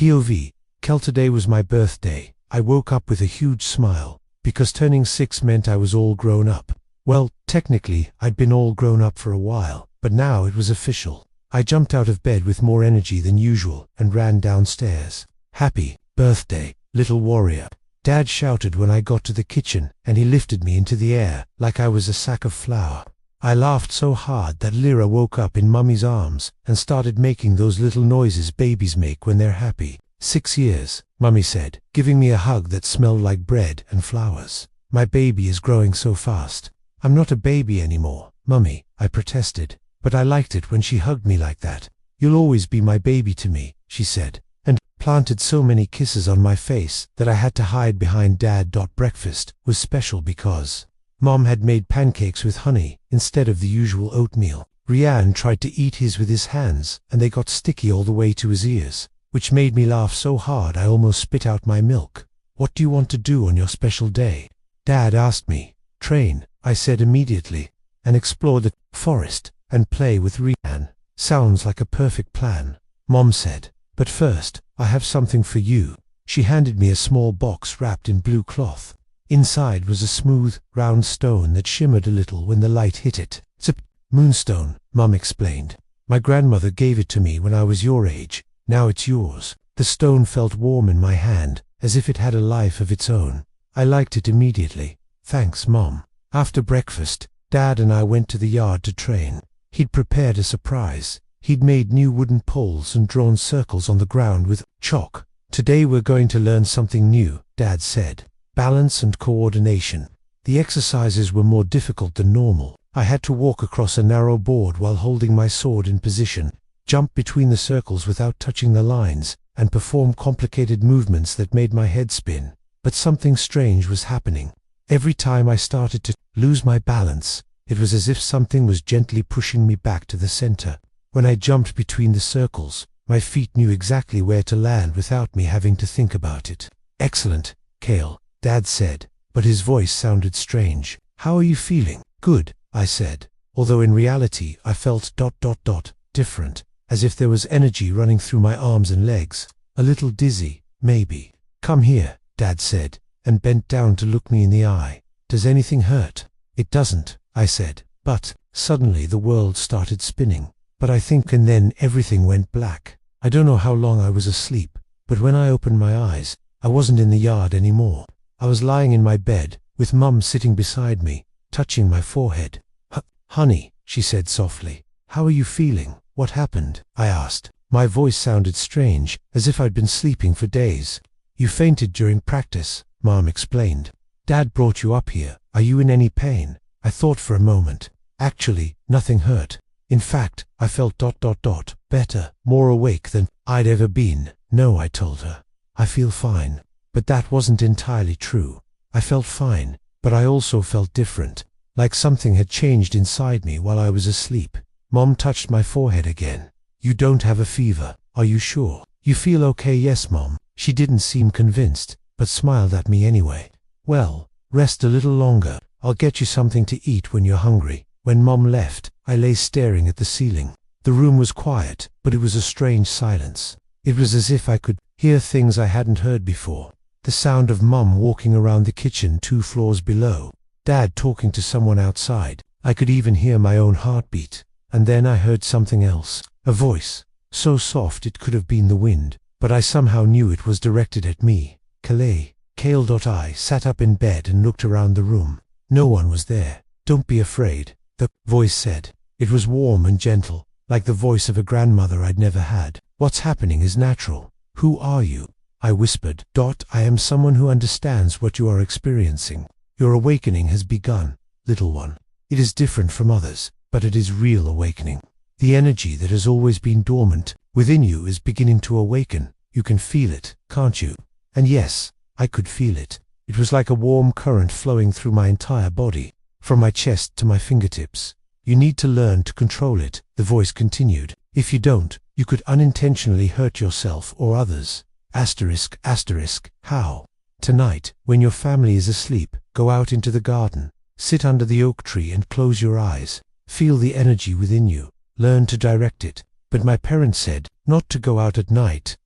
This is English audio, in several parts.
POV. Kel, today was my birthday. I woke up with a huge smile, because turning 6 meant I was all grown up. Well, technically, I'd been all grown up for a while, but now it was official. I jumped out of bed with more energy than usual and ran downstairs. Happy birthday, little warrior. Dad shouted when I got to the kitchen, and he lifted me into the air like I was a sack of flour. I laughed so hard that Lyra woke up in Mummy's arms and started making those little noises babies make when they're happy. 6 years, Mummy said, giving me a hug that smelled like bread and flowers. My baby is growing so fast. I'm not a baby anymore, Mummy, I protested, but I liked it when she hugged me like that. You'll always be my baby to me, she said, and planted so many kisses on my face that I had to hide behind Dad. Breakfast was special because Mom had made pancakes with honey instead of the usual oatmeal. Rian tried to eat his with his hands, and they got sticky all the way to his ears, which made me laugh so hard I almost spit out my milk. What do you want to do on your special day? Dad asked me. Train, I said immediately, and explore the forest and play with Rian. Sounds like a perfect plan, Mom said. But first, I have something for you. She handed me a small box wrapped in blue cloth. Inside was a smooth, round stone that shimmered a little when the light hit it. It's a moonstone, Mom explained. My grandmother gave it to me when I was your age. Now it's yours. The stone felt warm in my hand, as if it had a life of its own. I liked it immediately. Thanks, Mom. After breakfast, Dad and I went to the yard to train. He'd prepared a surprise. He'd made new wooden poles and drawn circles on the ground with chalk. Today we're going to learn something new, Dad said. Balance and coordination. The exercises were more difficult than normal. I had to walk across a narrow board while holding my sword in position, jump between the circles without touching the lines, and perform complicated movements that made my head spin. But something strange was happening. Every time I started to lose my balance, it was as if something was gently pushing me back to the center. When I jumped between the circles, my feet knew exactly where to land without me having to think about it. Excellent, Kale, Dad said, but his voice sounded strange. How are you feeling? Good, I said, although in reality I felt different, as if there was energy running through my arms and legs. A little dizzy, maybe. Come here, Dad said, and bent down to look me in the eye. Does anything hurt? It doesn't, I said, but suddenly the world started spinning. But I think and then everything went black. I don't know how long I was asleep, but when I opened my eyes, I wasn't in the yard anymore. I was lying in my bed, with Mum sitting beside me, touching my forehead. Honey, she said softly, how are you feeling? What happened? I asked. My voice sounded strange, as if I'd been sleeping for days. You fainted during practice, Mom explained. Dad brought you up here. Are you in any pain? I thought for a moment. Actually, nothing hurt. In fact, I felt better, more awake than I'd ever been. No, I told her. I feel fine. But that wasn't entirely true. I felt fine, but I also felt different, like something had changed inside me while I was asleep. Mom touched my forehead again. You don't have a fever, are you sure? You feel okay? Yes, Mom. She didn't seem convinced, but smiled at me anyway. Well, rest a little longer. I'll get you something to eat when you're hungry. When Mom left, I lay staring at the ceiling. The room was quiet, but it was a strange silence. It was as if I could hear things I hadn't heard before. The sound of Mum walking around the kitchen 2 floors below. Dad talking to someone outside. I could even hear my own heartbeat. And then I heard something else. A voice. So soft it could have been the wind, but I somehow knew it was directed at me. Kale. I sat up in bed and looked around the room. No one was there. Don't be afraid, the voice said. It was warm and gentle, like the voice of a grandmother I'd never had. What's happening is natural. Who are you? I whispered. I am someone who understands what you are experiencing. Your awakening has begun, little one. It is different from others, but it is real awakening. The energy that has always been dormant within you is beginning to awaken. You can feel it, can't you? And yes, I could feel it. It was like a warm current flowing through my entire body, from my chest to my fingertips. You need to learn to control it, the voice continued. If you don't, you could unintentionally hurt yourself or others. How? Tonight, when your family is asleep, go out into the garden, sit under the oak tree and close your eyes. Feel the energy within you. Learn to direct it. But my parents said not to go out at night.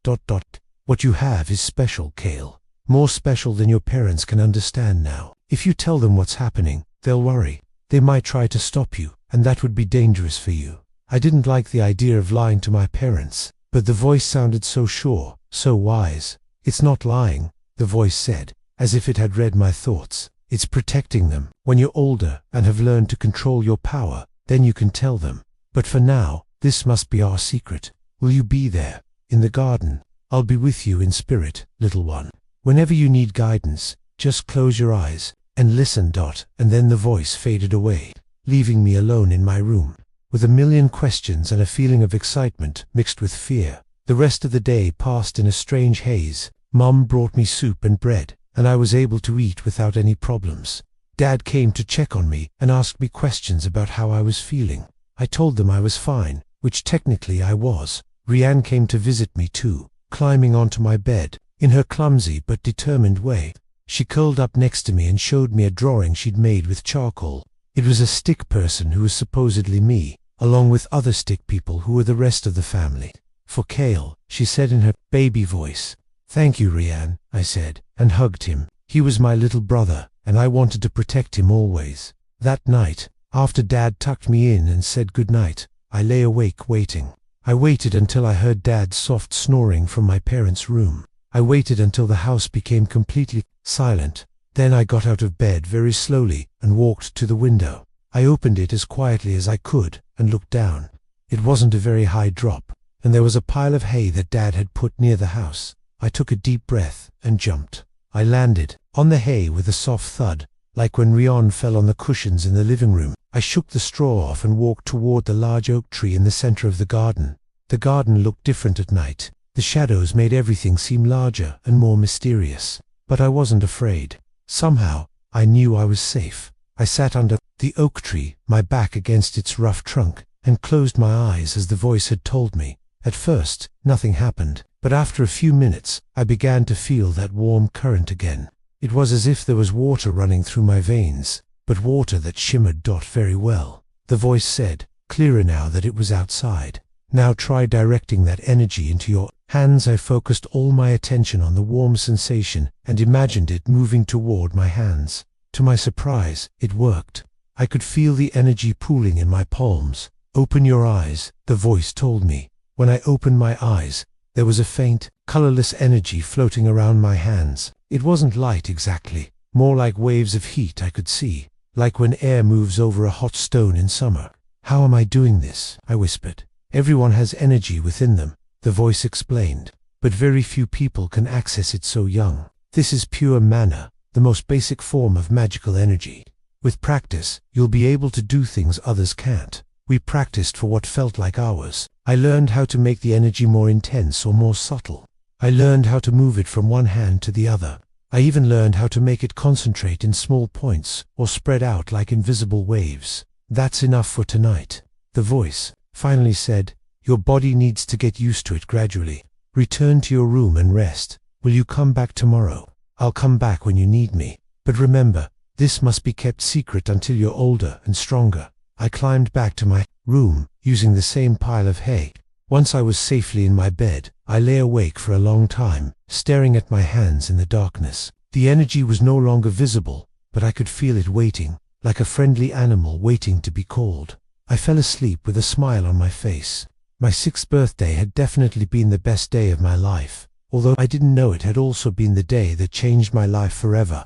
What you have is special, Kale. More special than your parents can understand now. If you tell them what's happening, they'll worry. They might try to stop you, and that would be dangerous for you. I didn't like the idea of lying to my parents, but the voice sounded so sure, so wise. It's not lying, the voice said, as if it had read my thoughts. It's protecting them. When you're older and have learned to control your power, then you can tell them. But for now, this must be our secret. Will you be there, in the garden? I'll be with you in spirit, little one. Whenever you need guidance, just close your eyes and listen. And then the voice faded away, leaving me alone in my room, with a million questions and a feeling of excitement mixed with fear. The rest of the day passed in a strange haze. Mom brought me soup and bread, and I was able to eat without any problems. Dad came to check on me and asked me questions about how I was feeling. I told them I was fine, which technically I was. Rianne came to visit me too, climbing onto my bed, in her clumsy but determined way. She curled up next to me and showed me a drawing she'd made with charcoal. It was a stick person who was supposedly me, along with other stick people who were the rest of the family. For Kale, she said in her baby voice. Thank you, Rianne, I said, and hugged him. He was my little brother, and I wanted to protect him always. That night, after Dad tucked me in and said goodnight, I lay awake waiting. I waited until I heard Dad's soft snoring from my parents' room. I waited until the house became completely silent. Then I got out of bed very slowly and walked to the window. I opened it as quietly as I could and looked down. It wasn't a very high drop, and there was a pile of hay that Dad had put near the house. I took a deep breath and jumped. I landed on the hay with a soft thud, like when Rianne fell on the cushions in the living room. I shook the straw off and walked toward the large oak tree in the center of the garden. The garden looked different at night. The shadows made everything seem larger and more mysterious. But I wasn't afraid. Somehow, I knew I was safe. I sat under the oak tree, my back against its rough trunk, and closed my eyes as the voice had told me. At first, nothing happened, but after a few minutes, I began to feel that warm current again. It was as if there was water running through my veins, but water that shimmered very well. The voice said, clearer now that it was outside. Now try directing that energy into your hands. I focused all my attention on the warm sensation and imagined it moving toward my hands. To my surprise, it worked. I could feel the energy pooling in my palms. Open your eyes, the voice told me. When I opened my eyes, there was a faint, colorless energy floating around my hands. It wasn't light exactly, more like waves of heat I could see, like when air moves over a hot stone in summer. How am I doing this? I whispered. Everyone has energy within them, the voice explained, but very few people can access it so young. This is pure mana, the most basic form of magical energy. With practice, you'll be able to do things others can't. We practiced for what felt like hours. I learned how to make the energy more intense or more subtle. I learned how to move it from one hand to the other. I even learned how to make it concentrate in small points or spread out like invisible waves. That's enough for tonight, the voice finally said. Your body needs to get used to it gradually. Return to your room and rest. Will you come back tomorrow? I'll come back when you need me. But remember, this must be kept secret until you're older and stronger. I climbed back to my room, using the same pile of hay. Once I was safely in my bed, I lay awake for a long time, staring at my hands in the darkness. The energy was no longer visible, but I could feel it waiting, like a friendly animal waiting to be called. I fell asleep with a smile on my face. My 6th birthday had definitely been the best day of my life, although I didn't know it had also been the day that changed my life forever.